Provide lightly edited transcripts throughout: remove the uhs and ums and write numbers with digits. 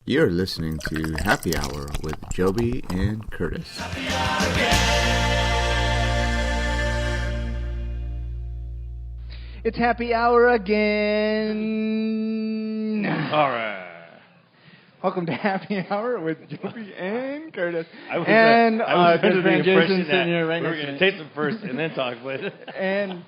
You're listening to Happy Hour with Joby and Curtis. It's happy hour again. All right. Welcome to Happy Hour with Joby and Curtis. I was under the impression that here right we were going to taste them first and then talk, but and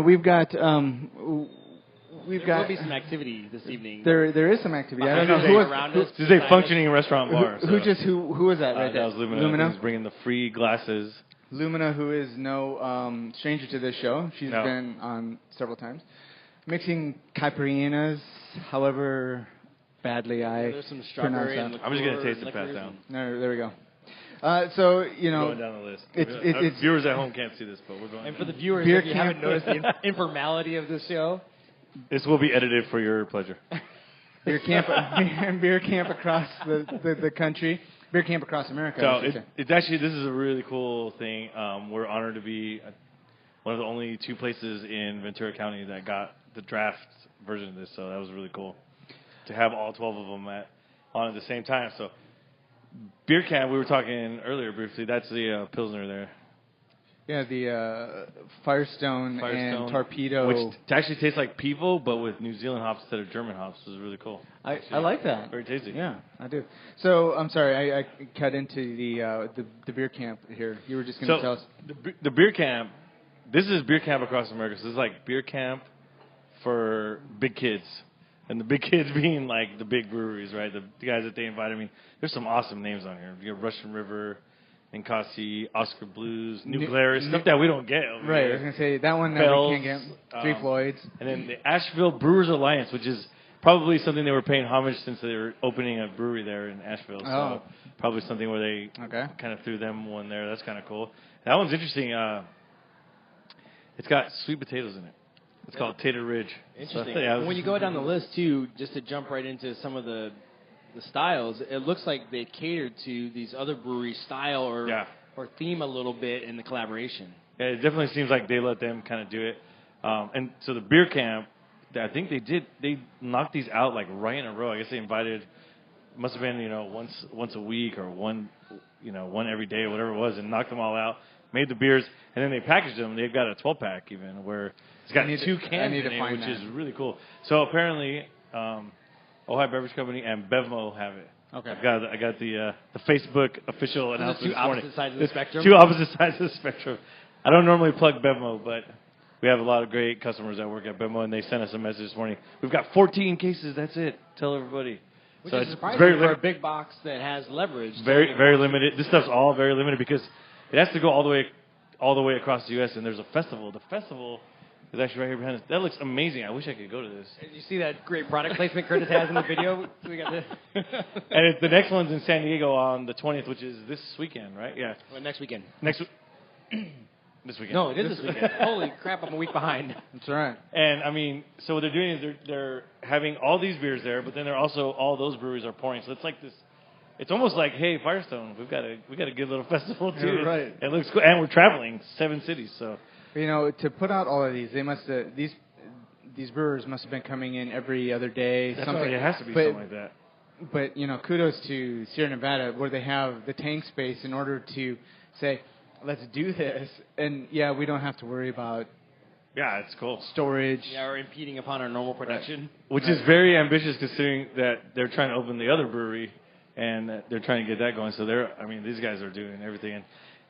we've got There will be some activity this evening. There is some activity. I don't know this is a functioning restaurant bar. Who was that right there? That was Lumina. Who's bringing the free glasses. Lumina, who is no stranger to this show. She's been on several times. Mixing caipirinhas, however badly I there's some strawberry pronounce I'm just going to taste it, pass down. There we go. So, going down the list. It's viewers at home can't see this, but we're going. And for the viewers, if you haven't noticed the informality of the show, this will be edited for your pleasure. Beer camp across the country. Beer camp across America. So it's actually, this is a really cool thing. We're honored to be one of the only two places in Ventura County that got the draft version of this. So that was really cool to have all 12 of them on at the same time. So beer camp, we were talking earlier briefly. That's the Pilsner there. Yeah, the Firestone and Torpedo. Which actually tastes like Pivo, but with New Zealand hops instead of German hops. It was really cool. I like that. Very tasty. Yeah, I do. So, I'm sorry, I cut into the beer camp here. You were just going to tell us. The beer camp, this is beer camp across America. So this is like beer camp for big kids. And the big kids being like the big breweries, right? The guys that they invite. I mean, there's some awesome names on here. You have Russian River, Ninkasi, Oscar Blues, New Glarus, stuff that we don't get over right, here. I was going to say, that one that Bells, we can't get. Three Floyds. And then the Asheville Brewers Alliance, which is probably something they were paying homage since they were opening a brewery there in Asheville. So probably something where they kind of threw them one there. That's kind of cool. That one's interesting. It's got sweet potatoes in it. It's called Tater Ridge. Interesting. So, when you go down the list, too, just to jump right into some of the styles, it looks like they catered to these other breweries' style or theme a little bit in the collaboration. Yeah, it definitely seems like they let them kind of do it. And so the beer camp, I think they knocked these out like right in a row. I guess they invited, must have been, once a week or one every day or whatever it was, and knocked them all out, made the beers, and then they packaged them. They've got a 12-pack even where it's got two cans in it, which is really cool. So apparently, Ohio Beverage Company and Bevmo have it. Okay. I got the Facebook official announcement this morning. Two opposite sides of the spectrum? Two opposite sides of the spectrum. I don't normally plug Bevmo, but we have a lot of great customers that work at Bevmo, and they sent us a message this morning. We've got 14 cases. That's it. Tell everybody. Which so is surprising very for a big box that has leverage. Very, very limited. This stuff's all very limited because it has to go all the way across the U.S., and there's a festival. The festival is actually right here behind us. That looks amazing. I wish I could go to this. Did you see that great product placement Curtis has in the video? We got this. And the next one's in San Diego on the 20th, which is this weekend, right? Yeah. Well, next weekend. This weekend. No, it is this weekend. Holy crap, I'm a week behind. That's right. And, I mean, so what they're doing is they're having all these beers there, but then they're also, all those breweries are pouring. So it's like this, it's almost like, hey, Firestone, we got a good little festival, too. Yeah, right. It looks cool. And we're traveling 7 cities, so. To put out all of these, they must these brewers must have been coming in every other day. That's something. Right. It has to be something like that. But, kudos to Sierra Nevada where they have the tank space in order to say, let's do this. And, we don't have to worry about it's cool. storage. Yeah, or impeding upon our normal production. Right. Which is very ambitious considering that they're trying to open the other brewery and they're trying to get that going. So these guys are doing everything. And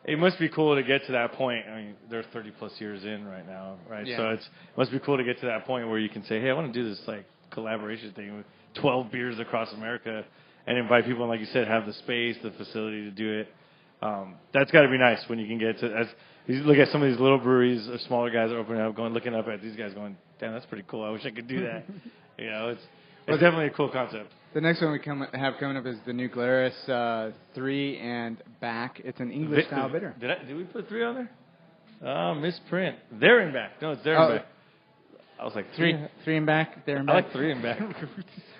it must be cool to get to that point. I mean, they're 30-plus years in right now, right? Yeah. So it must be cool to get to that point where you can say, hey, I want to do this, collaboration thing with 12 beers across America and invite people and, like you said, have the space, the facility to do it. That's got to be nice when you can get to as you look at some of these little breweries or smaller guys that are opening up, looking up at these guys going, damn, that's pretty cool. I wish I could do that. It's definitely a cool concept. The next one we have coming up is the New Glarus 3 and back. It's an English-style bitter. Did we put 3 on there? Misprint. There and back. No, it's there and back. I was like, 3 and back, there and back. I like 3 and back.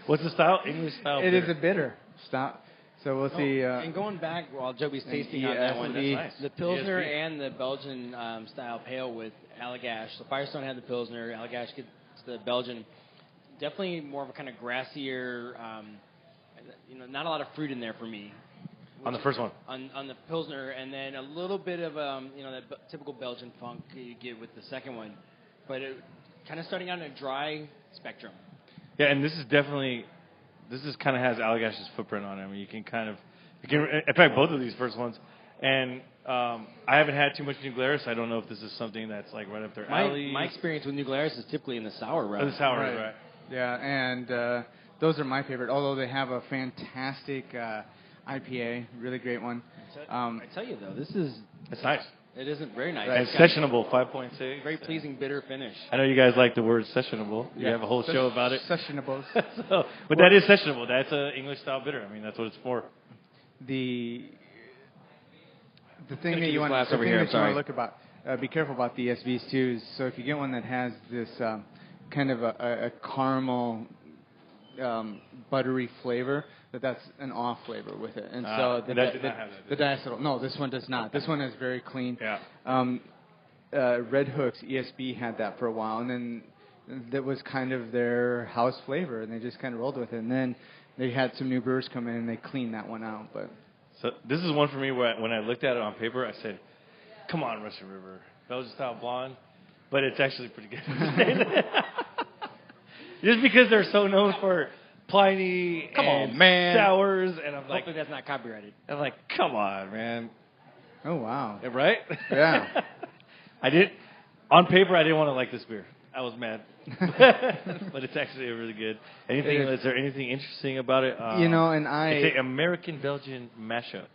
What's the style? English-style bitter. It is a bitter style. So we'll see. And going back while Joby's tasting on that one, the Pilsner and the Belgian style pale with Allagash. So Firestone had the Pilsner, Allagash gets the Belgian. Definitely more of a kind of grassier not a lot of fruit in there for me. On the first one? On the Pilsner, and then a little bit of, that typical Belgian funk you get with the second one. But it kind of starting out in a dry spectrum. Yeah, and this is kind of has Allagash's footprint on it. I mean, in fact, both of these first ones. And I haven't had too much New Glarus. I don't know if this is something that's like right up their alley. My experience with New Glarus is typically in the sour route. The sour, right. Yeah, and those are my favorite, although they have a fantastic IPA, really great one. I tell you, though, It's nice. It isn't very nice. Right. It's sessionable, 5.6. Very pleasing bitter finish. I know you guys like the word sessionable. You have a whole show about it. Sessionables. But that is sessionable. That's an English-style bitter. I mean, that's what it's for. The thing that you want to look about, be careful about the ESVs too. Is so if you get one that has this kind of a caramel, buttery flavor, that's an off flavor with it. And so the diacetyl. No, this one does not. This one is very clean. Yeah. Red Hook's ESB had that for a while, and then that was kind of their house flavor, and they just kind of rolled with it. And then they had some new brewers come in and they cleaned that one out, but. So this is one for me where when I looked at it on paper, I said, come on, Russian River. Belgian-style blonde. But it's actually pretty good. Just because they're so known for Pliny and sours. And I'm like, hopefully that's not copyrighted. I'm like, come on, man. Oh, wow. Right? Yeah. On paper, I didn't want to like this beer. I was mad. But it's actually really good. Is there anything interesting about it? It's an American-Belgian mashup.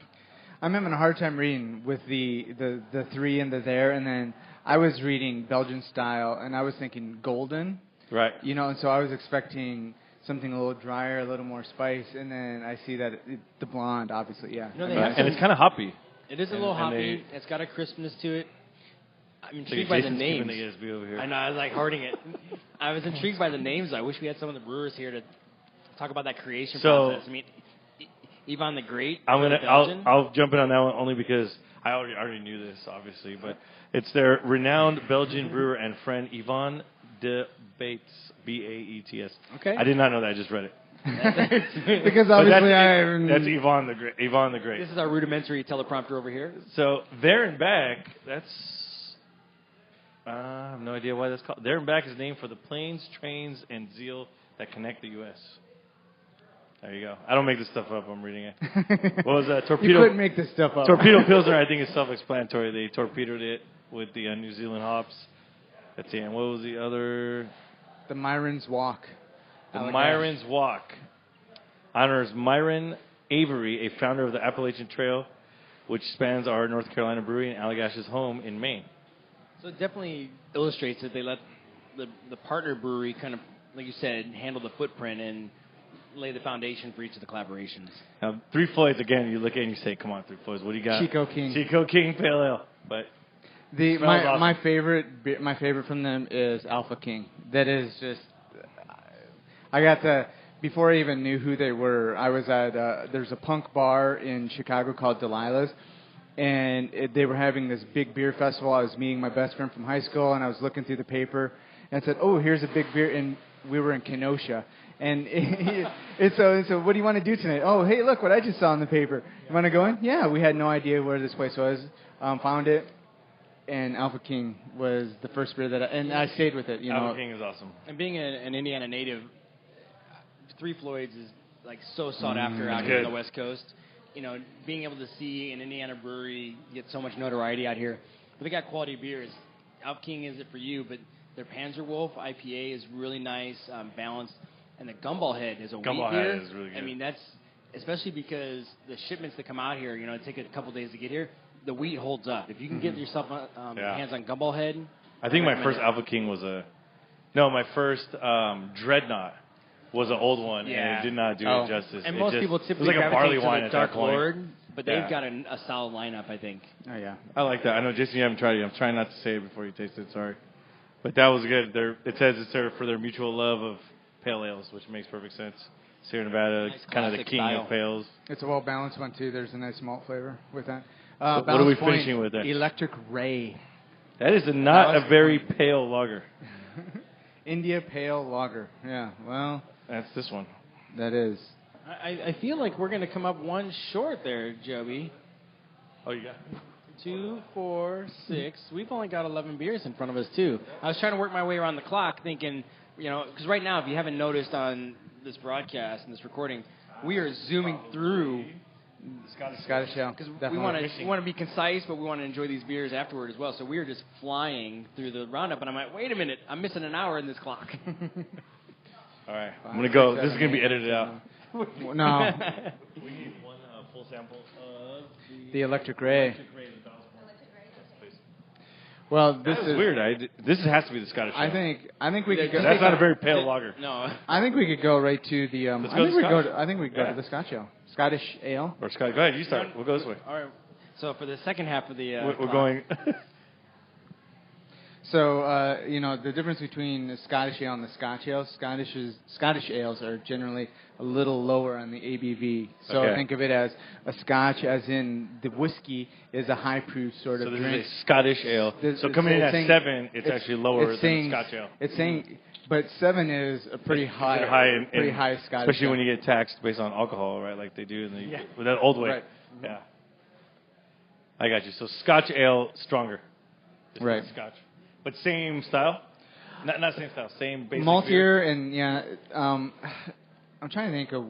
I'm having a hard time reading with the three and the there, and then I was reading Belgian style, and I was thinking golden. Right. And so I was expecting something a little drier, a little more spice, and then I see that the blonde, obviously, yeah. And it's kind of hoppy. It is a little hoppy. It's got a crispness to it. I'm intrigued by the names. The over here. I know, I was like hoarding it. I was intrigued by the names. I wish we had some of the brewers here to talk about that creation process. I mean, Yvonne the Great. I'll jump in on that one only because I already knew this, obviously, but it's their renowned Belgian brewer and friend Yvonne de Bates, Baets. Okay. I did not know that. I just read it. Because obviously that's Yvonne the Great. Yvonne the Great. This is our rudimentary teleprompter over here. So there and back, I have no idea why that's called. There and back is named for the planes, trains, and zeal that connect the U.S. There you go. I don't make this stuff up. I'm reading it. What was that? Torpedo. You couldn't make this stuff up. Torpedo Pilsner, I think, is self-explanatory. They torpedoed it with the New Zealand hops. That's the end. What was the other? The Myron's Walk. The Myron's Walk honors Myron Avery, a founder of the Appalachian Trail, which spans our North Carolina brewery and Allagash's home in Maine. So it definitely illustrates that they let the partner brewery kind of, like you said, handle the footprint and lay the foundation for each of the collaborations. Now, Three Floyds, again, you look at it and you say, come on, Three Floyds, what do you got? Chico King. Chico King Pale Ale. But my awesome. favorite from them is Alpha King. That is just, before I even knew who they were, I was at, there's a punk bar in Chicago called Delilah's. And they were having this big beer festival. I was meeting my best friend from high school, and I was looking through the paper, and said, "Oh, here's a big beer." And we were in Kenosha, and so what do you want to do tonight? Oh, hey, look what I just saw in the paper. You want to go in? Yeah, we had no idea where this place was. Found it, and Alpha King was the first beer I stayed with it. Alpha King is awesome. And being an Indiana native, Three Floyds is like so sought after out here on the West Coast. Being able to see an Indiana brewery get so much notoriety out here. But they got quality beers. Alpha King is it for you, but their Panzerwolf IPA is really nice, balanced. And the Gumball Head is a wheat beer. Is really good. I mean, that's especially because the shipments that come out here, it take a couple days to get here. The wheat holds up. If you can get yourself hands on Gumball Head. I think my first Alpha King was my first Dreadnought. Was an old one, and it did not do it justice. And most people typically gravitate barley wine to the Dark Lord, but they've got a solid lineup, I think. Oh, yeah. I like that. I know, Jason, you haven't tried it. I'm trying not to say it before you taste it. Sorry. But that was good. It says it's for their mutual love of pale ales, which makes perfect sense. Sierra Nevada, nice kind of the king of pales. It's a well-balanced one, too. There's a nice malt flavor with that. What are we finishing with there? Electric Ray. That is not a very pale lager. India Pale Lager. Yeah, well. That's this one. That is. I feel like we're going to come up one short there, Joby. Oh, you got 2, 4, 6. We've only got 11 beers in front of us, too. I was trying to work my way around the clock thinking, because right now, if you haven't noticed on this broadcast and this recording, we are zooming through Scottish Ale. because we want to be concise, but we want to enjoy these beers afterward as well. So we are just flying through the roundup, and I'm like, wait a minute, I'm missing an hour in this clock. All right, I'm going to go. This is going to be edited out. No. We need one full sample of The Electric Ray. Please. Well, this is weird. This has to be the Scottish Ale. I think we could go. That's not a very pale lager. No. I think we could go right to the. Let's go to Scotch. I think we could go to the Scotch Ale. Scottish Ale. Or Scott, go ahead. You start. We'll go this way. All right. So for the second half of the We're going. So, the difference between the Scottish Ale and the Scotch Ale, Scottish ales are generally a little lower on the ABV. So Okay. think of it as a Scotch, as in the whiskey is a high proof sort of So this drink. is a Scottish ale. So coming in at 7, it's actually lower than Scotch ale. It's saying, but 7 is a pretty high, Pretty high Scottish. Especially when ale. you get taxed based on alcohol, right? Like they do in the with that old way. Right. Yeah. I got you. So Scotch ale stronger. Just Right. Scotch, but same style. Not same style. Same basic. Maltier beer. and I'm trying to think of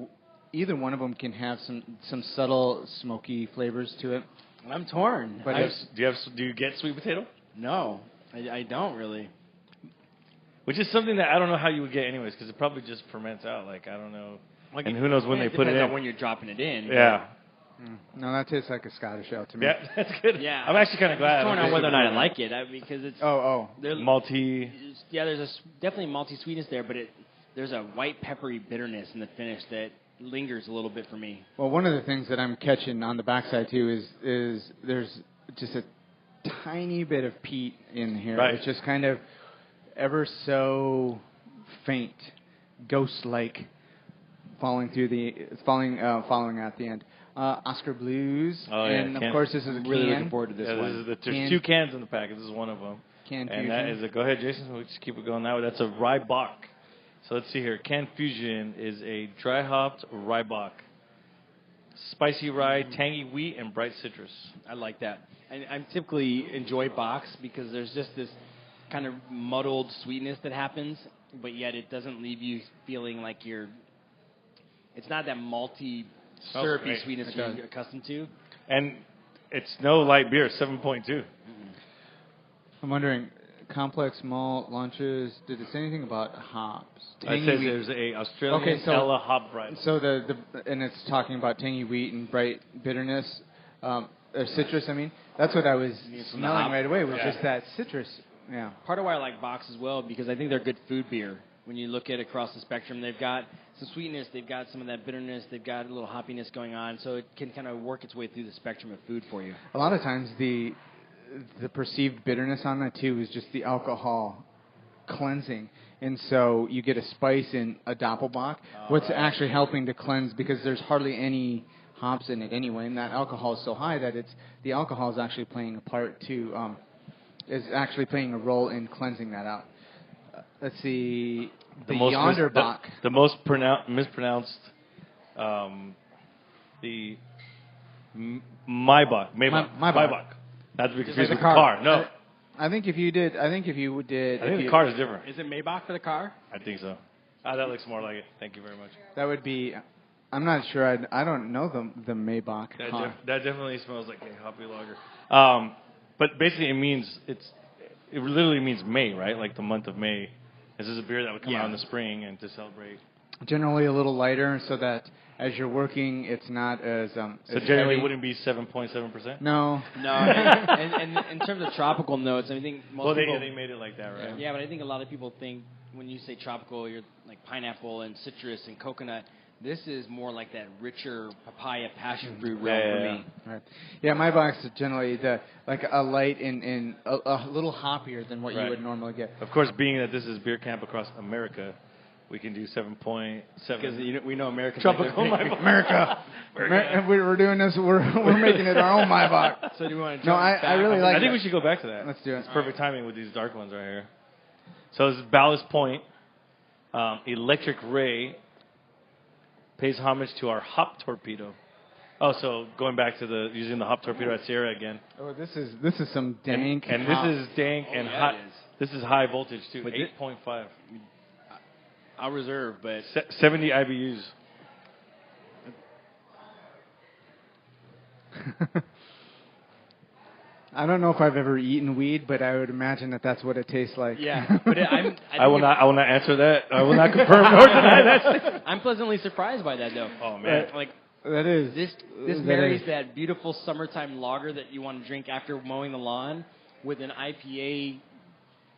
either one of them can have some subtle smoky flavors to it. I'm torn. But Do you get sweet potato? No, I don't really. Which is something that I don't know how you would get anyways, because it probably just ferments out. Like I don't know. And who knows when they put it depends in? on when you're dropping it in. Yeah. No, that tastes like a Scottish ale to me. Yeah, that's good. Yeah. I'm actually kind of glad. I'm torn on whether or not I like it because it's Malty. Yeah, there's definitely malty sweetness there, but there's a white peppery bitterness in the finish that lingers a little bit for me. Well, one of the things that I'm catching on the backside too is there's just a tiny bit of peat in here. Right. It's just kind of ever so faint, ghost-like, following at the end. Oscar Blues, and of course this is a can. Really looking forward to this one. There's 2 cans in the pack. This is one of them. Can and Fusion. that is go ahead, Jason. We'll just keep it going now. That's a rye bock. So let's see here. Can Fusion is a dry hopped rye bock. Spicy rye, tangy wheat, and bright citrus. I like that. And I typically enjoy bocks because there's just this kind of muddled sweetness that happens, but yet it doesn't leave you feeling like it's not that malty, syrupy sweetness you're accustomed to. And it's no light beer, 7.2. I'm wondering, complex malt launches. Did it say anything about hops? It says there's a Australian Ella hop variety. So and it's talking about tangy wheat and bright bitterness, or citrus. I mean, that's what I was smelling right away. Was just that citrus. Yeah. Part of why I like bocks as well because I think they're good food beer. When you look at across the spectrum, they've got some sweetness, they've got some of that bitterness, they've got a little hoppiness going on, so it can kind of work its way through the spectrum of food for you. A lot of times the perceived bitterness on that too is just the alcohol cleansing, and so you get a spice in a Doppelbock. What's actually helping to cleanse because there's hardly any hops in it anyway, and that alcohol is so high that the alcohol is actually playing a part to is actually playing a role in cleansing that out. Let's see, the Yonderbock. The most mispronounced, the Maybach. Maybach. Not to be confused with the car. No. I think if you did. I think the car is different. Is it Maybach for the car? I think so. That looks more like it. Thank you very much. That would be. I'm not sure. I don't know the Maybach. That definitely smells like a hoppy lager. But basically, it literally means May, right? Like the month of May. This is a beer that would come out in the spring and to celebrate. Generally a little lighter, so that as you're working, it's not as So as generally, heavy. wouldn't be 7.7%. No. And in terms of tropical notes, I think most people. They made it like that, right? Yeah, but I think a lot of people think when you say tropical, you're like pineapple and citrus and coconut. This is more like that richer papaya passion fruit realm for me. Right. Yeah, my box is generally like a light and a little hoppier than what you would normally get. Of course, being that this is Beer Camp across America, we can do 7.7. Because we know Americans tropical America. We're doing this. We're making it our own Maybach. So do you want to? No, I really like. I think we should go back to that. Let's do it. It's perfect timing with these dark ones right here. So this is Ballast Point, Electric Ray. pays homage to our hop torpedo. Oh, so going back to using the hop torpedo at Sierra again. Oh, this is some dank. And this is dank and hot. This is high voltage too. 8.5. I'll reserve, but 70 IBUs. I don't know if I've ever eaten weed, but I would imagine that that's what it tastes like. Yeah, but I will not answer that. I will not confirm nor deny that. I'm pleasantly surprised by that, though. Oh man, like that is this marries that beautiful summertime lager that you want to drink after mowing the lawn with an IPA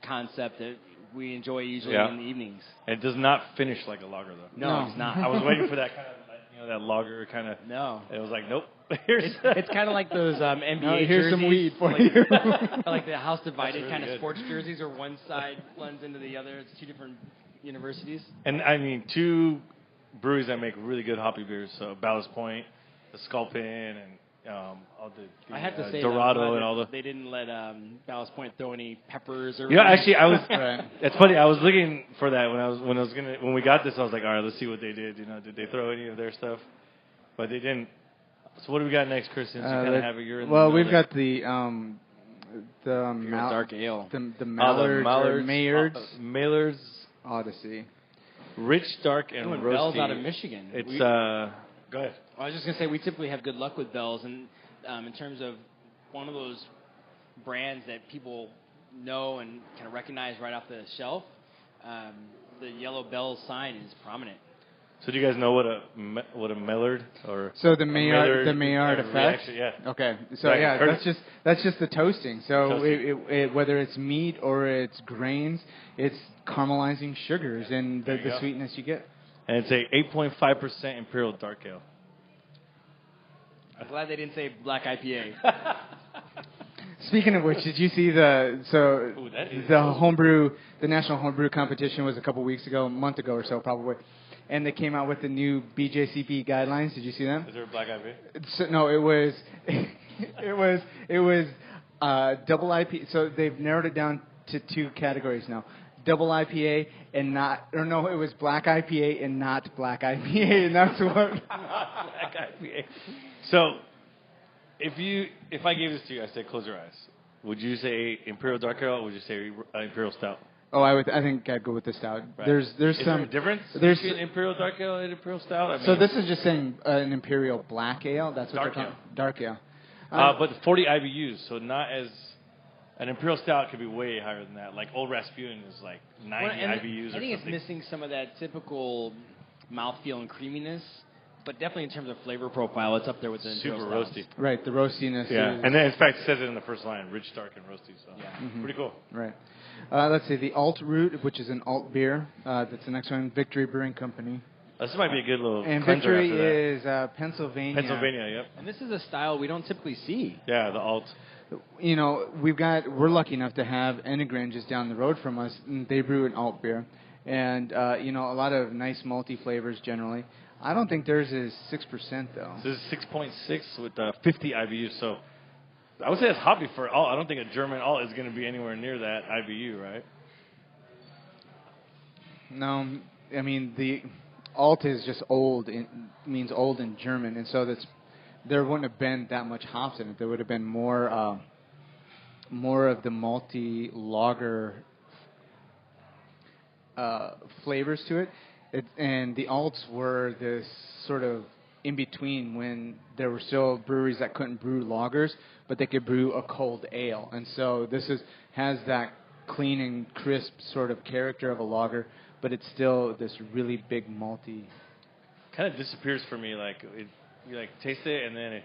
concept that we enjoy usually in the evenings. It does not finish like a lager, though. No, it's not. I was waiting for that kind of, that lager kind of. No. It was like, nope. It's kind of like those NBA jerseys. Here's some weed for you. Like the house divided really kind of good. sports jerseys, or one side blends into the other. It's two different universities. And I mean, two breweries that make really good hoppy beers. So Ballast Point, the Sculpin, and all the I have to say Dorado and all the. They didn't let Ballast Point throw any peppers or. Yeah, actually, I was. Right. It's funny. I was looking for that when we got this. I was like, all right, let's see what they did. Did they throw any of their stuff? But they didn't. So what do we got next, Christian? So you kind of have it. You're in well, the we've got the dark ale. The Mallard Maillard's Odyssey. Rich, dark, and roasty. Bell's out of Michigan. It's go ahead. Well, I was just gonna say we typically have good luck with Bell's, and in terms of one of those brands that people know and kind of recognize right off the shelf, the yellow Bell's sign is prominent. So do you guys know what a Maillard or the Maillard effect? Reaction, yeah. Okay, so that's just the toasting. So it, whether it's meat or it's grains, it's caramelizing sugars and the sweetness you get. And it's a 8.5% Imperial Dark Ale. I'm glad they didn't say black IPA. Speaking of which, did you see the national homebrew competition was a couple weeks ago, a month ago or so probably. And they came out with the new BJCP guidelines. Did you see them? Is there a black IPA? No, it was double IPA. So they've narrowed it down to two categories now: double IPA and it was black IPA and not black IPA, and that's what. Black IPA. So, if I gave this to you, I said close your eyes. Would you say Imperial Dark Ale, or would you say Imperial Stout? Oh, I think I'd go with the stout. Right. There's Is some there a difference between Imperial Dark Ale and Imperial Stout? I mean, so this is just saying an Imperial Black Ale. That's what Dark they're ale. calling Dark Ale. But 40 IBUs, so not as an Imperial Stout could be way higher than that. Like Old Rasputin is like 90 IBUs. I think it's missing some of that typical mouthfeel and creaminess. But definitely in terms of flavor profile, it's up there with the super Imperial roasty. Right, the roastiness. Yeah, is, and then in fact it says it in the first line: rich, dark, and roasty. So pretty cool. Right. Let's see, the Alt Root, which is an alt beer. That's the next one. Victory Brewing Company. This might be a good little. And cleanser Victory after is Pennsylvania. Pennsylvania, yep. And this is a style we don't typically see. Yeah, the alt. You know, we're lucky enough to have Enegren just down the road from us, and they brew an alt beer, and a lot of nice malty flavors generally. I don't think theirs is 6% though. This is 6.6 with 50 IBUs, so I would say it's hoppy for alt. I don't think a German alt is going to be anywhere near that IBU, right? No, I mean the alt is just old. It means old in German, and so there wouldn't have been that much hops in it. There would have been more of the malty lager flavors to it. And the alts were this sort of in between when there were still breweries that couldn't brew lagers, but they could brew a cold ale. And so this has that clean and crisp sort of character of a lager, but it's still this really big malty. Kind of disappears for me. Like you taste it and then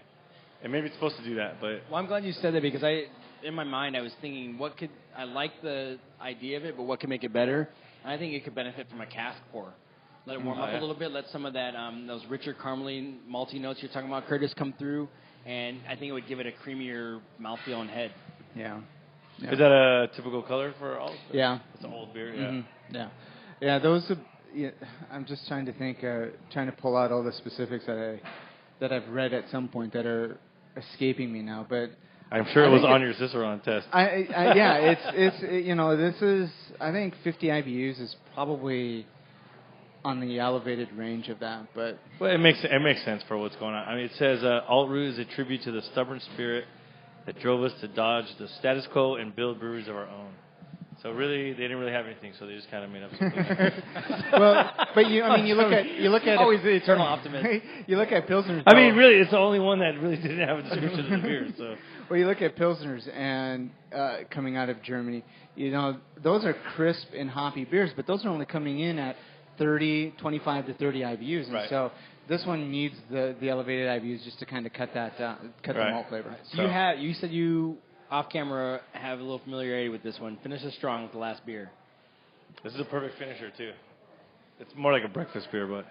and maybe it's supposed to do that, but Well, I'm glad you said that because in my mind I was thinking I like the idea of it, but what could make it better? And I think it could benefit from a cask pour. Let it warm up a little bit. Let some of that those richer caramely malty notes you're talking about, Curtis, come through, and I think it would give it a creamier mouthfeel and head. Yeah. Is that a typical color for alt? Yeah. It's an old beer. Yeah. Mm-hmm. Yeah. Those are. Yeah, I'm just trying to think, trying to pull out all the specifics that I've read at some point that are escaping me now, but. I'm sure it was on your Cicerone test. It's this is I think 50 IBUs is probably on the elevated range of that. But well, it makes sense for what's going on. I mean, it says Alt Root is a tribute to the stubborn spirit that drove us to dodge the status quo and build breweries of our own. So really, they didn't really have anything, so they just kind of made up something. well, but you look at always the eternal optimist. You look at Pilsners. I mean, really, it's the only one that really didn't have a description of the beer. So. Well, you look at Pilsners and coming out of Germany, those are crisp and hoppy beers, but those are only coming in at 25 to 30 IBUs, and right. so this one needs the elevated IBUs just to kind of cut that the malt flavor. So you said you off camera have a little familiarity with this one. Finish us strong with the last beer. This is a perfect finisher too. It's more like a breakfast beer, but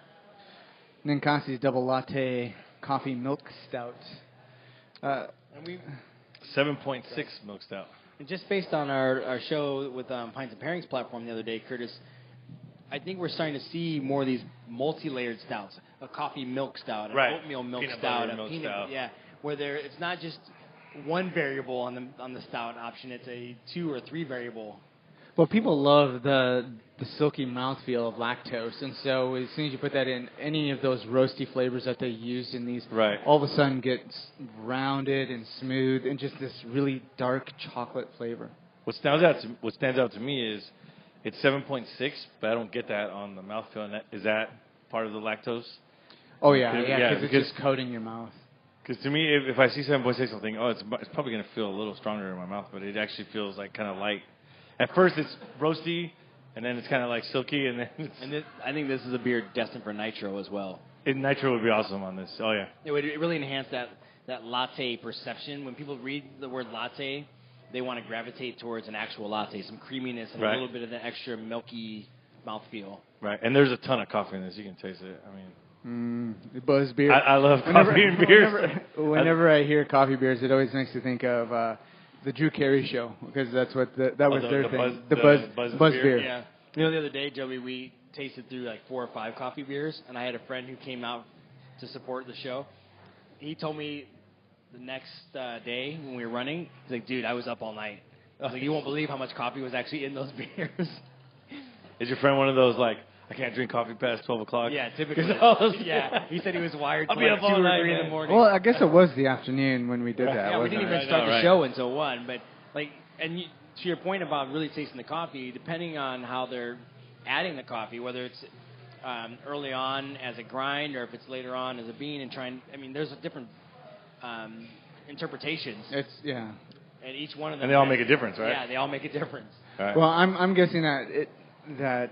Ninkasi's Double Latte Coffee Milk Stout. 7.6 milk stout. And just based on our show with Pints and Pairings platform the other day, Curtis, I think we're starting to see more of these multi-layered stouts. A coffee milk stout, an oatmeal milk stout, a peanut stout. Yeah, where it's not just one variable on the stout option. It's a 2 or 3 variable. Well, people love the silky mouthfeel of lactose, and so as soon as you put that in any of those roasty flavors that they used in these, all of a sudden gets rounded and smooth and just this really dark chocolate flavor. What stands out to me is it's 7.6, but I don't get that on the mouthfeel. Is that part of the lactose? Oh yeah, because it's just coating your mouth. Because to me, if I see 7.6, I'll think, it's probably going to feel a little stronger in my mouth, but it actually feels like kind of light. At first, it's roasty, and then it's kind of like silky, and then I think this is a beer destined for nitro as well. Nitro would be awesome on this. Oh, yeah. It would really enhance that latte perception. When people read the word latte, they want to gravitate towards an actual latte, some creaminess and a little bit of the extra milky mouthfeel. Right, and there's a ton of coffee in this. You can taste it. I mean... buzz beer. I love coffee and beers. Whenever I hear coffee beers, it always makes me think of the Drew Carey Show, because that's what that was their thing. The buzz beer. Yeah. The other day, Joby, we tasted through like 4 or 5 coffee beers, and I had a friend who came out to support the show. He told me the next day when we were running, he's like, dude, I was up all night. I was like, you won't believe how much coffee was actually in those beers. Is your friend one of those, like, I can't drink coffee past 12 o'clock? Yeah, typically. Yeah, he said he was wired till like 2 or 3 in the morning. Well, I guess it was the afternoon when we did that. Yeah, we didn't even start the show until 1. But, to your point about really tasting the coffee, depending on how they're adding the coffee, whether it's early on as a grind or if it's later on as a bean there's a different interpretations. And each one of them. And they all make a difference, right? Yeah, they all make a difference. Right. Well, I'm guessing that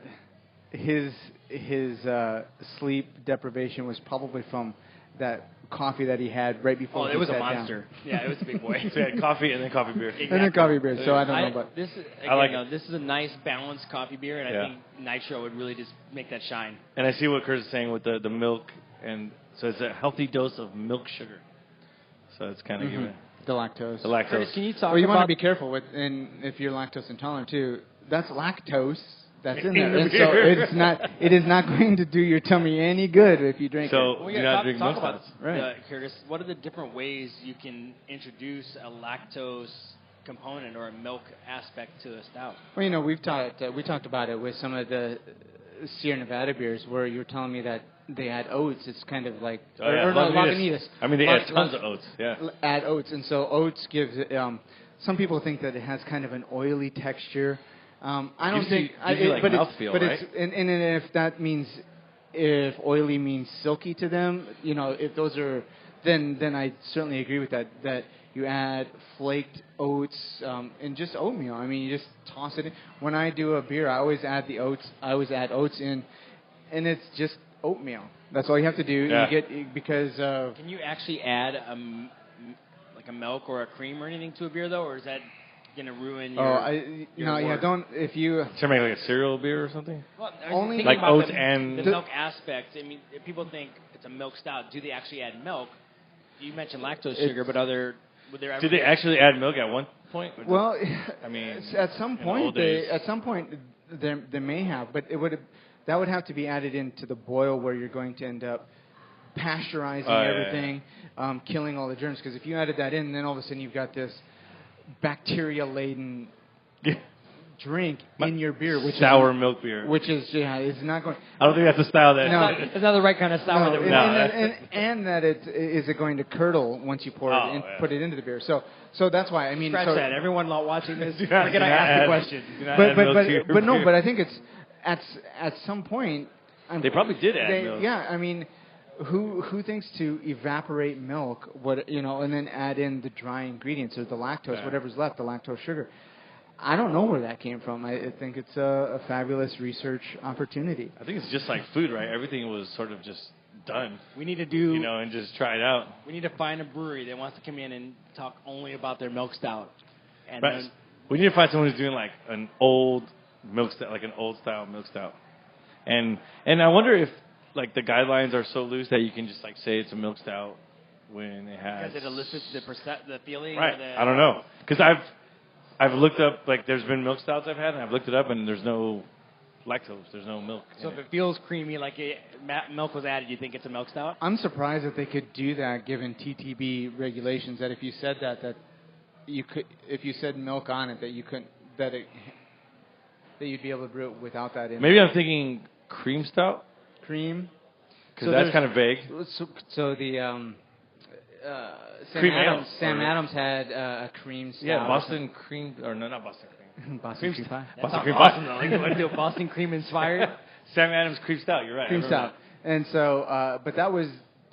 his sleep deprivation was probably from that coffee that he had right before. It was a monster. Down. Yeah, it was a big boy. So he had coffee and then coffee beer. Exactly. And then coffee beer. So I don't know, but this is this is a nice balanced coffee beer, and I think nitro would really just make that shine. And I see what Kurt is saying with the milk, and so it's a healthy dose of milk sugar. So it's kind of giving the lactose. The lactose. Curtis, can you talk? Well, you want to be careful with, and if you're lactose intolerant too, that's lactose. That's in there, and so it is not going to do your tummy any good if you drink it. So do not drink milk about Curtis, what are the different ways you can introduce a lactose component or a milk aspect to a stout? Well, we talked about it with some of the Sierra Nevada beers, where you were telling me that they add oats. It's kind of like Lagunitas. I mean, they add tons of oats. Yeah, add oats, and so oats gives. Some people think that it has kind of an oily texture. I don't think, but if that means, if oily means silky to them, if those are, then I certainly agree with that. That you add flaked oats and just oatmeal. I mean, you just toss it in. When I do a beer, I always add the oats. I always add oats in, and it's just oatmeal. That's all you have to do. Yeah. You get because. Can you actually add like a milk or a cream or anything to a beer though, or is that going to ruin your don't, if you... Should I make like a cereal beer or something? Well, only like oats and... The milk aspect. I mean, if people think it's a milk stout, do they actually add milk? You mentioned lactose sugar, but did they actually add milk at one point? Well, I mean... At some point, they may have, but that would have to be added into the boil where you're going to end up pasteurizing everything, killing all the germs, because if you added that in, then all of a sudden you've got this bacteria-laden drink in your beer, which sour is, milk beer. which is is not going. I don't think that's a style that. No, it's not the right kind of sour. No, and that is it going to curdle once you pour it in, put it into the beer. So that's why I mean. Scratch so, that. Everyone not watching this, we're not- going to ask the question. But I think it's at some point. They probably did add milk. Yeah, I mean. Who thinks to evaporate milk, and then add in the dry ingredients or the lactose, whatever's left, the lactose sugar? I don't know where that came from. I think it's a fabulous research opportunity. I think it's just like food, right? Everything was sort of just done. We need to do, and just try it out. We need to find a brewery that wants to come in and talk only about their milk stout. And right. We need to find someone who's doing like an old milk stout, like an old style milk stout. And I wonder if like the guidelines are so loose that you can just like say it's a milk stout when it has. Because it elicits the feeling. Right. Or I don't know. Because I've looked up, like there's been milk stouts I've had, and I've looked it up, and there's no lactose. There's no milk. So if it feels creamy, like milk was added, you think it's a milk stout? I'm surprised that they could do that, given TTB regulations. That if you said that you could, if you said milk on it, that you couldn't, that you'd be able to brew it without that in. Maybe I'm thinking cream stout. Cream. Because that's kind of vague. So the Sam Adams had a cream stout. Yeah, Boston cream, or no, not Boston cream. Boston cream pie. Boston cream Boston, though. You want to do a Boston cream inspired? Sam Adams cream stout. You're right. Cream stout. And so, but that was,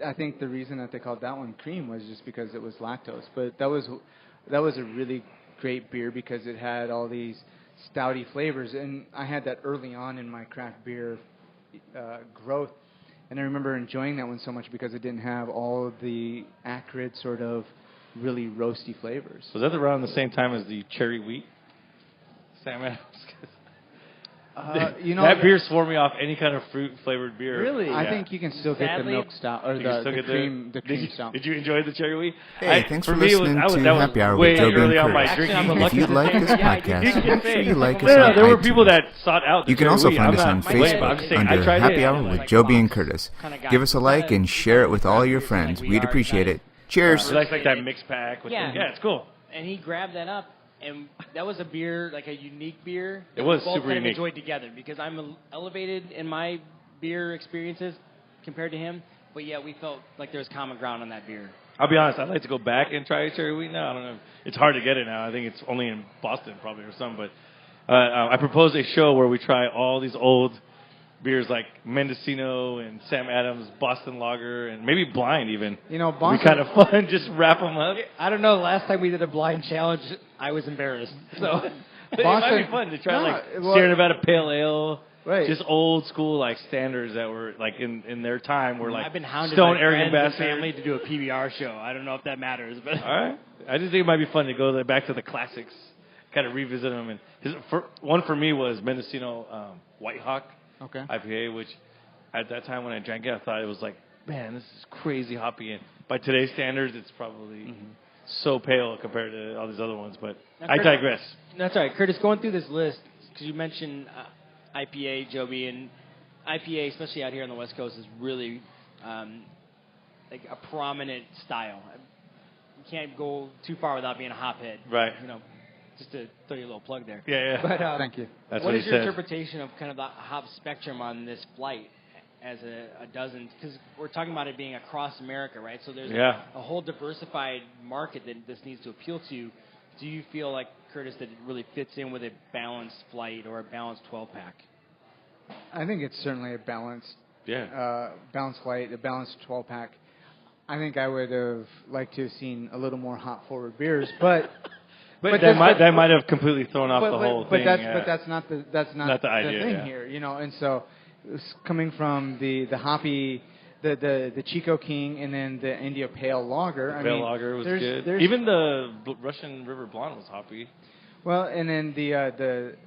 I think, the reason that they called that one cream was just because it was lactose. But that was a really great beer because it had all these stouty flavors, and I had that early on in my craft beer growth. And I remember enjoying that one so much because it didn't have all of the acrid sort of really roasty flavors. Was that around the same time as the cherry wheat? Sam Adams? That beer swore me off any kind of fruit-flavored beer. Really? Yeah. I think you can still get the milk stout or the cream stout. Did you enjoy the cherry wheat? Hey, thanks for listening to Happy Hour with Joby and Curtis. If you like this podcast, make sure you like us on there were iTunes. people that sought out the You can cherry also wheat. find us on I'm Facebook saying, under Happy Hour with Joby and Curtis. Give us a like and share it with all your friends. We'd appreciate it. Cheers. Like that mix pack. Yeah, it's cool. And he grabbed that up. And that was a beer, like a unique beer. It was we both super kind of unique. enjoyed together because I'm elevated in my beer experiences compared to him. But yeah, we felt like there was common ground on that beer. I'll be honest. I'd like to go back and try cherry wheat now. I don't know. It's hard to get it now. I think it's only in Boston probably or something. But I proposed a show where we try all these old beers like Mendocino and Sam Adams, Boston Lager, and maybe Blind even. Boston. It'd be kind of fun. Just wrap them up. I don't know. The last time we did a blind challenge, I was embarrassed. So it might be fun to try Sierra Nevada Pale Ale. Right. Just old school like standards that were like in their time were like I've been hounded Stone by Arrogant friends and Bastard family to do a PBR show. I don't know if that matters, but all right. I just think it might be fun to go back to the classics, kind of revisit them. And one for me was Mendocino White Hawk IPA, which at that time when I drank it, I thought it was like, man, this is crazy hoppy. And by today's standards, it's probably so pale compared to all these other ones. But I digress. That's all right, Curtis. Going through this list because you mentioned IPA, Joby, and IPA, especially out here on the West Coast, is really like a prominent style. You can't go too far without being a hophead, right? Just to throw you a little plug there. Yeah. But, thank you. That's what what is your interpretation of kind of the hop spectrum on this flight as a dozen? Because we're talking about it being across America, right? So there's a whole diversified market that this needs to appeal to. Do you feel like, Curtis, that it really fits in with a balanced flight or a balanced 12-pack? I think it's certainly a balanced flight, a balanced 12-pack. I think I would have liked to have seen a little more hop-forward beers, but that might have completely thrown off the whole thing. But that's not the idea, thing here, And so, coming from the hoppy, the Chico King, and then the India Pale Lager. Pale Lager was good. Even the Russian River Blonde was hoppy. Well, and then there's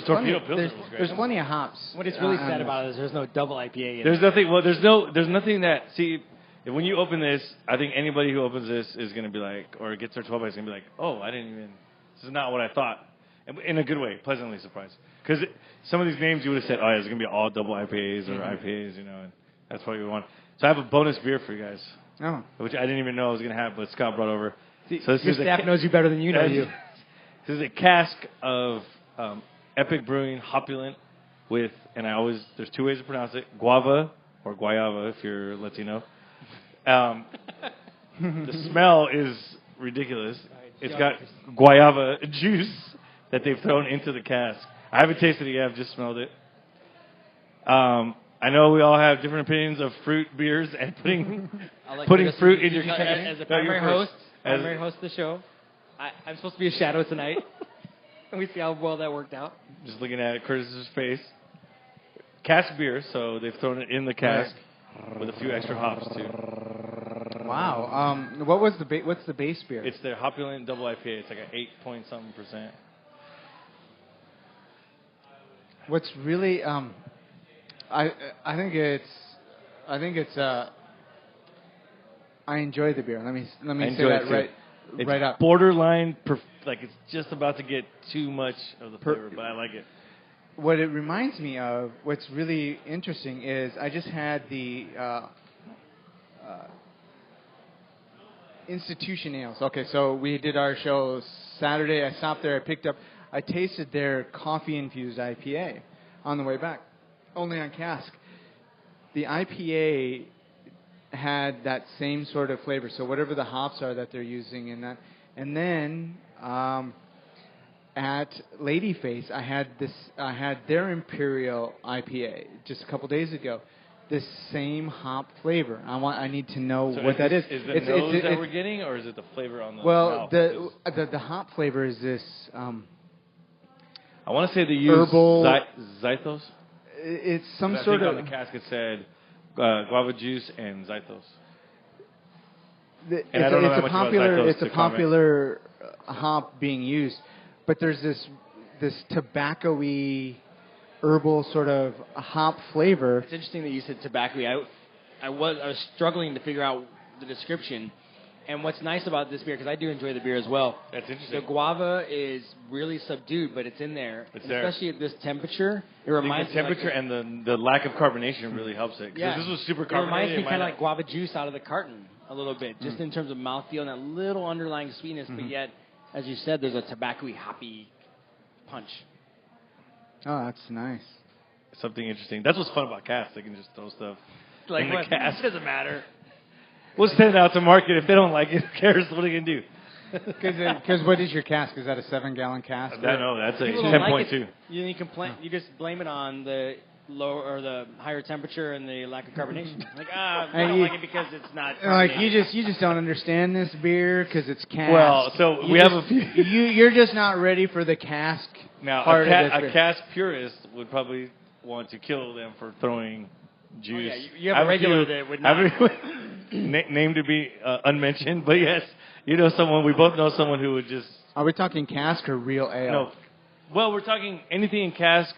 plenty of hops. What is really sad about it is there's no double IPA in There's nothing. Well, there's nothing that. See, when you open this, I think anybody who opens this is going to be like, or gets their 12 pack is going to be like, oh, this is not what I thought. In a good way, pleasantly surprised. Because some of these names you would have said, oh, it's going to be all double IPAs or IPAs, and that's what we want. So I have a bonus beer for you guys, which I didn't even know I was going to have, but Scott brought over. So this your staff knows you better than you know you. This is a cask of Epic Brewing Hopulent with, and there's two ways to pronounce it, guava or guayaba if you're Latino. The smell is ridiculous. It's got guayaba juice that they've thrown into the cask. I haven't tasted it yet. I've just smelled it. I know we all have different opinions of fruit beers and putting fruit in your cask. As a primary host of the show, I'm supposed to be a shadow tonight. And we see how well that worked out. Just looking at Curtis's face. Cask beer, so they've thrown it in the cask with a few extra hops too. Wow. What's the base beer? It's their Hopulent Double IPA. It's like an 8-point-something%. What's really I think it's I enjoy the beer. Let me say that right up. Borderline, like it's just about to get too much of the flavor, but I like it. What it reminds me of, what's really interesting is I just had the Institution Ales. Okay, so we did our show Saturday. I stopped there. I tasted their coffee-infused IPA on the way back, only on cask. The IPA had that same sort of flavor. So whatever the hops are that they're using in that. And then at Ladyface, I had their Imperial IPA just a couple days ago. This same hop flavor. I need to know what that is. Is it the nose that we're getting, or is it the flavor on the mouth? Well, the hop flavor is this. I want to say they use herbal Zythos. It's some sort of. On the cask it said guava juice and Zythos. It's a popular hop being used, but there's this tobacco-y, herbal sort of hop flavor. It's interesting that you said tobacco-y. I was struggling to figure out the description. And what's nice about this beer, because I do enjoy the beer as well. That's interesting. The guava is really subdued, but it's in there. It's there. Especially at this temperature. It reminds me. The temperature and the lack of carbonation really helps it. Yeah. This was super carbonated. It reminds me kind of like guava juice out of the carton a little bit, just in terms of mouthfeel and that little underlying sweetness. But yet, as you said, there's a tobacco-y, hoppy punch. Oh, that's nice. Something interesting. That's what's fun about cask. They can just throw stuff in the cask. It doesn't matter. We'll send it out to market. If they don't like it, who cares? What are they going to do? Because what is your cask? Is that a 7-gallon cask? No, that's a 10.2. You just blame it on the low or the higher temperature and the lack of carbonation. I don't like it because it's not carbonated. You just don't understand this beer because it's cask. Well, so we have a few. You're just not ready for the cask. Now, a cask purist would probably want to kill them for throwing juice. Oh, yeah. You have a regular that would not. Name to be unmentioned, but yes, we both know someone who would just... Are we talking cask or real ale? No. Well, we're talking anything in cask.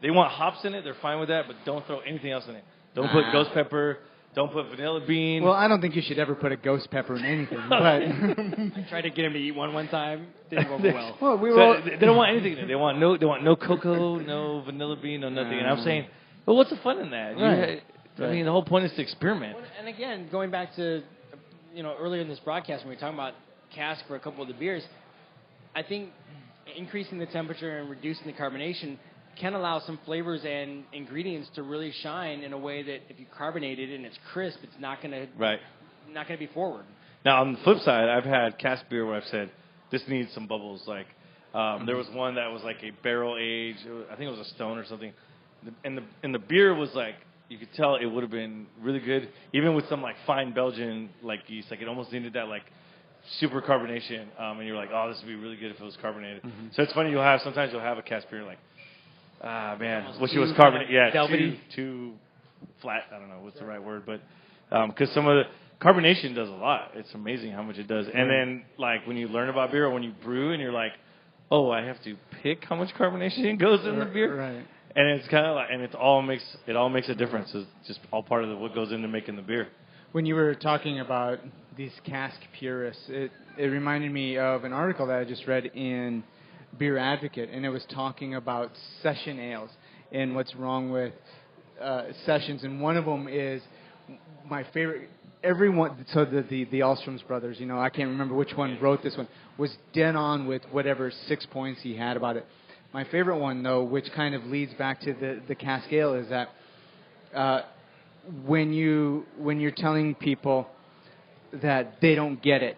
They want hops in it, they're fine with that, but don't throw anything else in it. Don't put ghost pepper, don't put vanilla bean. Well, I don't think you should ever put a ghost pepper in anything, but... I tried to get him to eat one time, didn't go well. They don't want anything in it. They want no cocoa, no vanilla bean, no nothing. And I'm saying, well, what's the fun in that? Right. I mean, the whole point is to experiment. And again, going back to, earlier in this broadcast when we were talking about cask for a couple of the beers, I think increasing the temperature and reducing the carbonation can allow some flavors and ingredients to really shine in a way that if you carbonate it and it's crisp, it's not going to be forward. Now, on the flip side, I've had cask beer where I've said, this needs some bubbles. Like, there was one that was like a barrel aged, I think it was a Stone or something. And the beer was like, you could tell it would have been really good, even with some like fine Belgian like yeast. Like it almost needed that like super carbonation, and you're like, oh, this would be really good if it was carbonated. So it's funny. Sometimes you'll have a cask beer like, man, wish it was carbonated. Yeah, too flat. I don't know what's the right word, but because some of the carbonation does a lot. It's amazing how much it does. And then like when you learn about beer or when you brew and you're like, oh, I have to pick how much carbonation goes in the beer. Right. And it's kind of like, and it all makes a difference. It's just all part of what goes into making the beer. When you were talking about these cask purists, it reminded me of an article that I just read in Beer Advocate, and it was talking about session ales and what's wrong with sessions. And one of them is my favorite. Everyone, so the Alstrom's brothers, I can't remember which one wrote this one, was dead on with whatever 6 points he had about it. My favorite one, though, which kind of leads back to the cask ale, is that when you're telling people that they don't get it,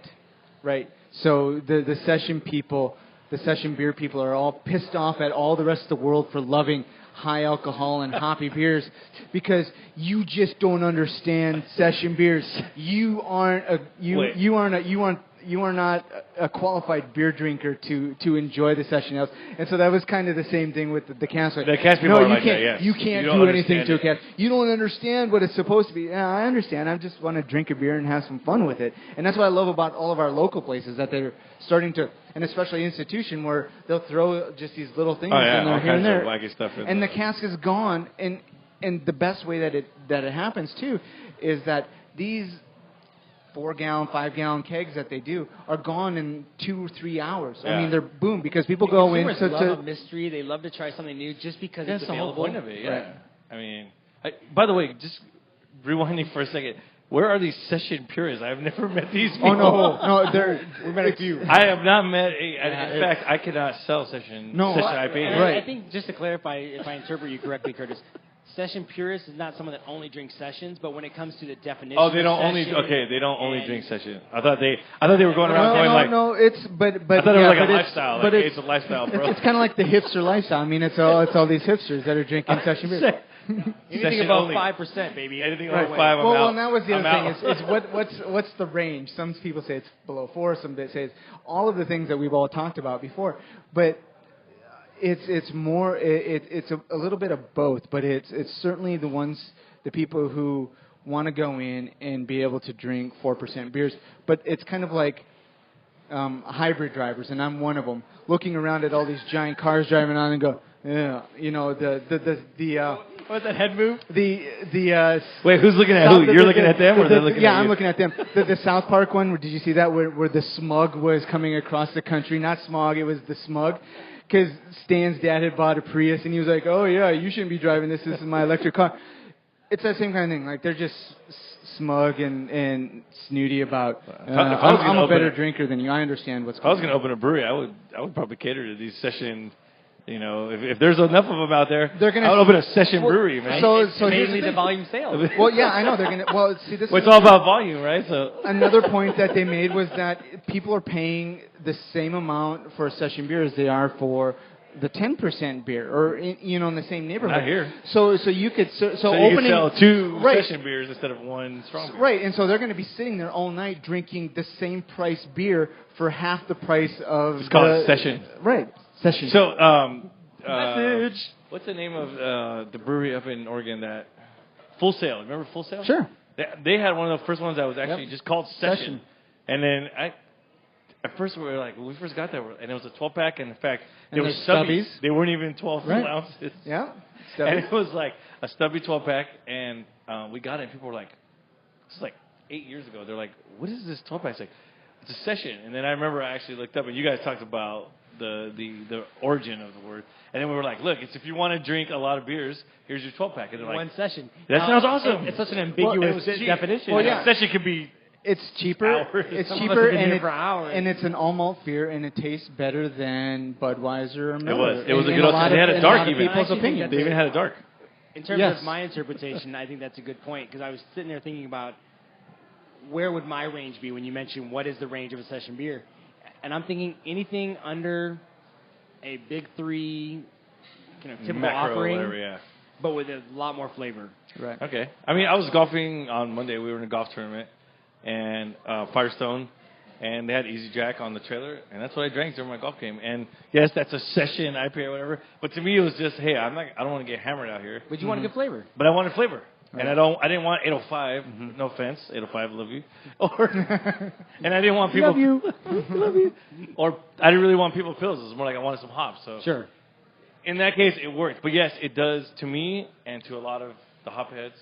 right? So the session people, the session beer people, are all pissed off at all the rest of the world for loving high alcohol and hoppy beers because you just don't understand session beers. You aren't a qualified beer drinker to enjoy the session ales. And so that was kind of the same thing with the cask. The cask people are like that, yes. You can't do anything to a cask. You don't understand what it's supposed to be. Yeah, I understand. I just want to drink a beer and have some fun with it. And that's what I love about all of our local places, that they're starting to, and especially Institution, where they'll throw just these little things in there, here and there. Wacky stuff in and the cask is gone. And the best way that it happens, too, is that these 4-gallon, 5-gallon kegs that they do are gone in 2 or 3 hours. Yeah. I mean, they're boom, because people go in. Consumers love a mystery. They love to try something new just because it's available. That's the whole point of it, yeah. Right. I mean, by the way, just rewinding for a second, where are these session purists? I've never met these people. Oh, no, we met a few. I have not met in fact, I cannot sell session IPA. Right. I think, just to clarify, if I interpret you correctly, Curtis, session purist is not someone that only drinks sessions, but when it comes to the definition, they don't only drink session. I thought they were going around going like it's but I thought it was like a lifestyle. But it's a lifestyle, bro. It's kind of like the hipster lifestyle. I mean, it's all these hipsters that are drinking session beer. Anything above 5%, baby. Anything above 5, I'm out. And that was the other thing. Is what's the range? Some people say it's below 4. Some say it's all of the things that we've all talked about before, but. It's more it's a little bit of both, but it's certainly the people who want to go in and be able to drink 4% beers, but it's kind of like hybrid drivers, and I'm one of them, looking around at all these giant cars driving on and go, yeah, the what's that head move? Wait, who's looking at who? You're looking at them, or they're looking at you? Yeah, I'm looking at them. The South Park one. Did you see that where the smug was coming across the country? Not smog, it was the smug. Because Stan's dad had bought a Prius, and he was like, "Oh yeah, you shouldn't be driving this. This is my electric car." It's that same kind of thing. Like they're just smug and snooty about. I'm a better drinker than you. I understand what's going on. If I was going to open a brewery, I would probably cater to these session. If there's enough of them out there, I would open a session brewery, man. So mainly the volume sales. Well, yeah, I know they're gonna. Well, see, this. It's all about volume, right? So another point that they made was that people are paying the same amount for a session beer as they are for the 10% beer, or in the same neighborhood. Not here. So you could you opening could sell 2 session beers instead of 1 strong beer. Right, and so they're going to be sitting there all night drinking the same price beer for half the price of. It's called session. Right, session. So message. What's the name of the brewery up in Oregon that Full Sail? Remember Full Sail? Sure. They had one of the first ones that was actually just called Session. And then at first we were like, when we first got there, and it was a 12-pack, and in fact, they were stubbies. They weren't even 12 ounces. Yeah. Stubbies. And it was like a stubby 12-pack, and we got it, and people were like, this is like 8 years ago. They're like, what is this 12-pack? It's like, it's a Session. And then I remember I actually looked up, and you guys talked about the origin of the word. And then we were like, look, it's if you want to drink a lot of beers, here's your 12-pack. And they're like, one session. That sounds awesome. It's such an ambiguous definition. Well, yeah. Session could be It's cheaper. Hours. It's Some cheaper, of us have been here for hours. and it's an all malt beer, and it tastes better than Budweiser or Miller. It was a good old. They had a dark even. People's opinion. They even had a dark. In terms of my interpretation, I think that's a good point, because I was sitting there thinking about where would my range be when you mentioned what is the range of a session beer, and I'm thinking anything under a big 3, typical Macro, offering, whatever, but with a lot more flavor. Right. Okay. I mean, I was golfing on Monday. We were in a golf tournament, and Firestone, and they had Easy Jack on the trailer, and that's what I drank during my golf game. And yes, that's a Session IPA or whatever, but to me it was just, hey, I don't want to get hammered out here. But you want a good flavor. But I wanted flavor. Right. And I didn't want 805. No offense, 805, love you. And I didn't want people. Love you. Love you. Or I didn't really want people pills. It was more like I wanted some hops. So sure. In that case, it worked. But yes, it does to me and to a lot of the hopheads.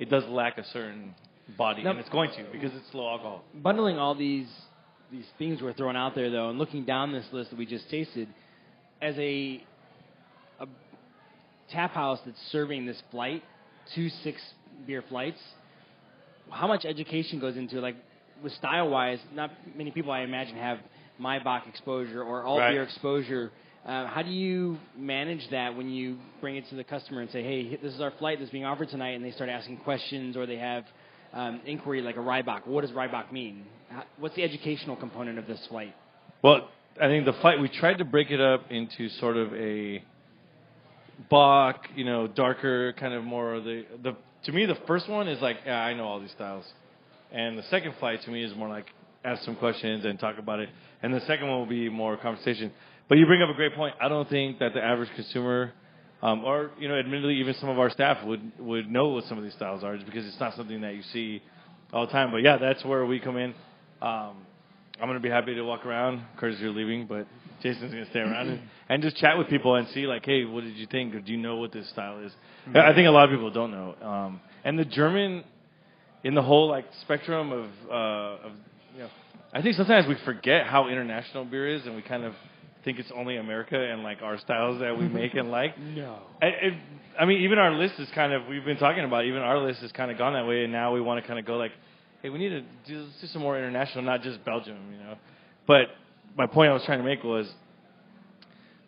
It does lack a certain body, and it's going to because it's low alcohol. Bundling all these things we're throwing out there, though, and looking down this list that we just tasted, as a tap house that's serving this flight, 2 6-beer flights, how much education goes into it? Like, with style-wise, not many people, I imagine, have Maibach exposure or all-beer exposure How do you manage that when you bring it to the customer and say, hey, this is our flight that's being offered tonight, and they start asking questions or they have inquiry like a Reibach. What does Reibach mean? What's the educational component of this flight? Well, I think the flight, we tried to break it up into sort of a Bach, darker, kind of more of the to me, the first one is like, yeah, I know all these styles. And the second flight to me is more like ask some questions and talk about it. And the second one will be more conversation. But you bring up a great point. I don't think that the average consumer, or admittedly even some of our staff would know what some of these styles are, just because it's not something that you see all the time. But yeah, that's where we come in. I'm going to be happy to walk around. Curtis, you're leaving, but Jason's going to stay around and just chat with people and see like, hey, what did you think, or do you know what this style is? Mm-hmm. I think a lot of people don't know. And the German, in the whole like spectrum of I think sometimes we forget how international beer is, and we kind of think it's only America and like our styles that we make and like. No. I mean, even our list is kind of, we've been talking about, even our list has kind of gone that way, and now we want to kind of go like, hey, we need to do some more international, not just Belgium, But my point I was trying to make was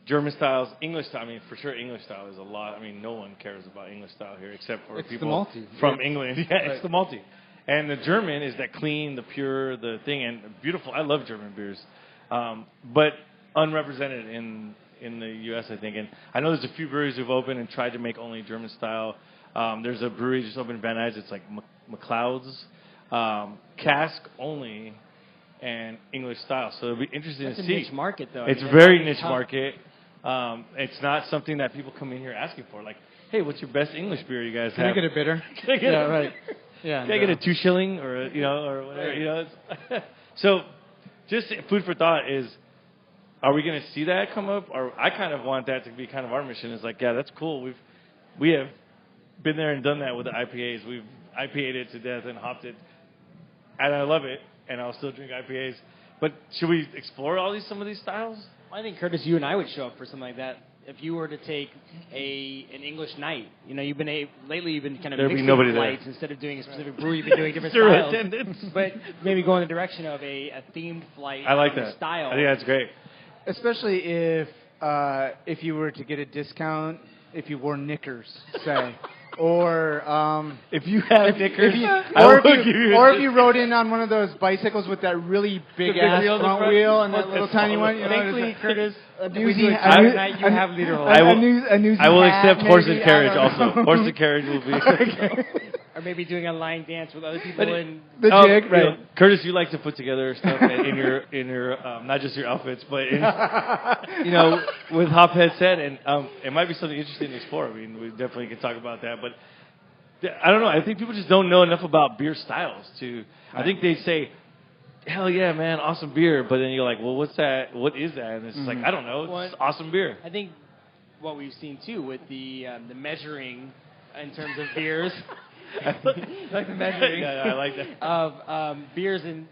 German styles, English style. I mean, for sure, English style is a lot. I mean, no one cares about English style here except for people from England. Yeah, right. It's the malty. And the German is that clean, the pure, the thing, and beautiful. I love German beers, but unrepresented in the U.S., I think. And I know there's a few breweries who've opened and tried to make only German style. There's a brewery just opened in Van Nuys. It's like McLeod's, cask only, and English style. So it'll be interesting to see. It's a niche market, though. It's very niche market. It's not something that people come in here asking for. Like, hey, what's your best English beer you guys have? Can I get a bitter? Yeah, right. Yeah. Can I get a 2 shilling or or whatever? Right. So, just food for thought is, are we going to see that come up? Or I kind of want that to be kind of our mission. Is like, yeah, that's cool. We have been there and done that with the IPAs. We've IPA'd it to death and hopped it, and I love it. And I'll still drink IPAs. But should we explore some of these styles? Well, I think, Curtis, you and I would show up for something like that. If you were to take an English night, lately you've been kind of mixing flights instead of doing a specific brewery. You've been doing different styles, but maybe go in the direction of a themed flight. I like that style. I think that's great, especially if you were to get a discount if you wore knickers, say. Or if you have knickers, if you rode in on one of those bicycles with that really big ass front wheel and that little tiny one. Thankfully, Curtis, I will accept horse and carriage also. Horse and carriage will be. Or maybe doing a line dance with other people in the jig, right? Curtis, you like to put together stuff in your not just your outfits, but in, with Hophead said, and it might be something interesting to explore. I mean, we definitely can talk about that, but I don't know. I think people just don't know enough about beer styles. I think they say, hell yeah, man, awesome beer, but then you're like, well, what's that? What is that? And it's like, I don't know. It's awesome beer. I think what we've seen too with the measuring in terms of beers. Like the measuring I like that. of beers and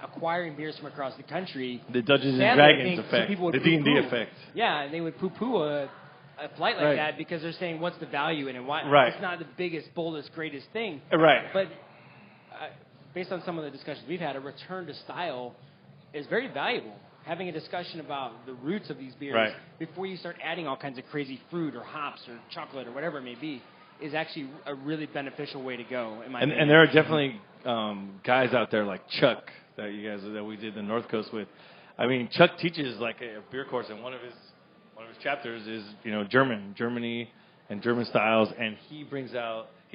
acquiring beers from across the country. The Dungeons and Dragons effect. The D&D effect. Yeah, and they would poo-poo a flight like that because they're saying, what's the value in it? Why? Right. It's not the biggest, boldest, greatest thing. Right. But based on some of the discussions we've had, a return to style is very valuable. Having a discussion about the roots of these beers before you start adding all kinds of crazy fruit or hops or chocolate or whatever it may be is actually a really beneficial way to go, in my opinion. And there are definitely guys out there like Chuck that we did the North Coast with. I mean, Chuck teaches like a beer course, and one of his chapters is Germany and German styles, and he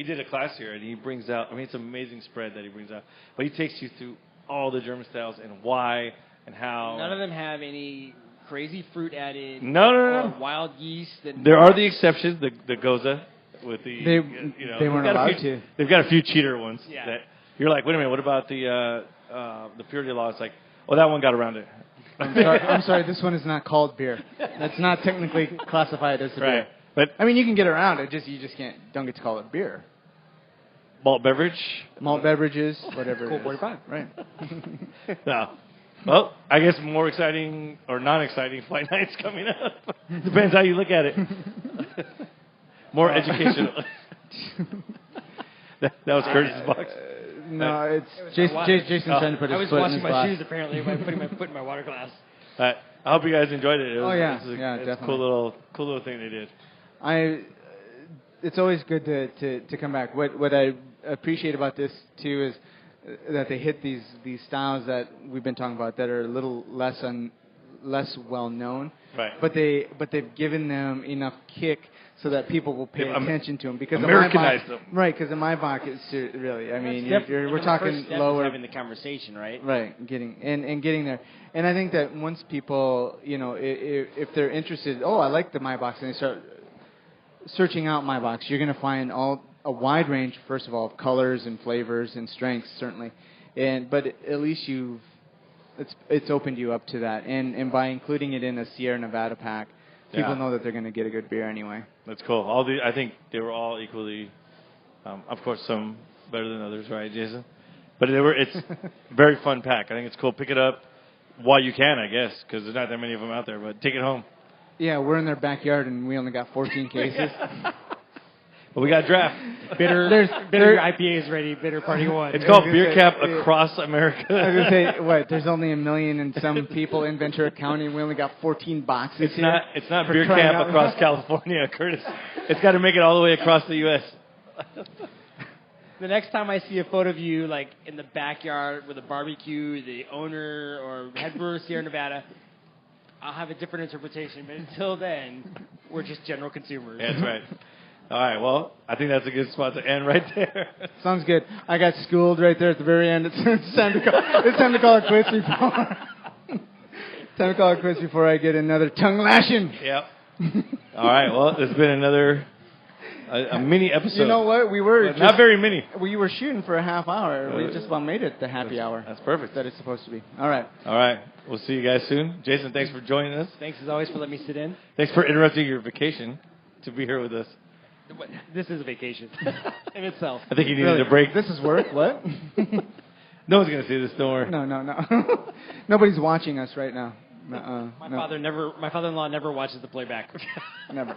did a class here, and he brings out. I mean, it's an amazing spread that he brings out, but he takes you through all the German styles and why and how. None of them have any crazy fruit added. No. Or wild yeast. There are the exceptions. The Goza. With they weren't allowed to. They've got a few cheater ones Yeah. that you're like, wait a minute, what about the purity law? It's like, that one got around it. I'm sorry, this one is not called beer. That's not technically classified as a beer. But I mean, you can get around it. You just don't get to call it beer. Malt beverages, whatever. Cool 45, right? No. Well, I guess more exciting or non-exciting flight nights coming up. Depends how you look at it. More educational. that was Curtis's box. No, it's Jason trying to put his foot in his I was washing my glass. shoes apparently by putting my foot in my water glass. I hope you guys enjoyed it. Yeah, it's definitely. Cool little thing they did. It's always good to come back. What I appreciate about this too is that they hit these styles that we've been talking about that are a little less well known. Right. But they've given them enough kick so that people will pay attention to them because Americanized them. Right, because in my box, it's really. I mean, we're talking first lower. Having the conversation, right? Right, getting there, and I think that once people, if they're interested, I like the My Box, and they start searching out My Box, you're going to find a wide range, first of all, of colors and flavors and strengths, certainly, but at least it's opened you up to that, and by including it in a Sierra Nevada pack, people know that they're going to get a good beer anyway. That's cool. I think they were all equally, of course, some better than others, right, Jason? But it's a very fun pack. I think it's cool. Pick it up while you can, I guess, because there's not that many of them out there. But take it home. Yeah, we're in their backyard, and we only got 14 cases. But we got draft. Bitter IPAs ready. Bitter Party 1. It's called Beer Cap across America. I was going to say, there's only 1 million and some people in Ventura County, and we only got 14 boxes here. It's not Beer Cap across California, Curtis. It's got to make it all the way across the U.S. The next time I see a photo of you, like, in the backyard with a barbecue, the owner or head brewer of Sierra Nevada, I'll have a different interpretation. But until then, we're just general consumers. That's right. All right, well, I think that's a good spot to end right there. Sounds good. I got schooled right there at the very end. It's time to call it quits before I get another tongue lashing. Yep. All right, well, it's been another a mini episode. You know what? We were not very mini. We were shooting for a half hour. We just about made it the happy hour. That's perfect. That it's supposed to be. All right. We'll see you guys soon. Jason, thanks for joining us. Thanks as always for letting me sit in. Thanks for interrupting your vacation to be here with us. This is a vacation in itself. I think you needed a break. This is work. What? No one's going to see this. Don't worry. No. Nobody's watching us right now. My father-in-law never watches the playback. Never.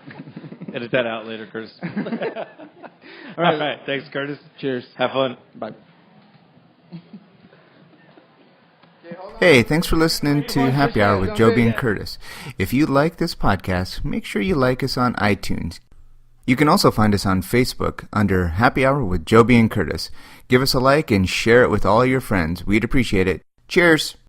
Edit that out later, Curtis. All right. Thanks, Curtis. Cheers. Have fun. Bye. Hey, thanks for listening to Happy Hour with Joby and Curtis. If you like this podcast, make sure you like us on iTunes. You can also find us on Facebook under Happy Hour with Joby and Curtis. Give us a like and share it with all your friends. We'd appreciate it. Cheers!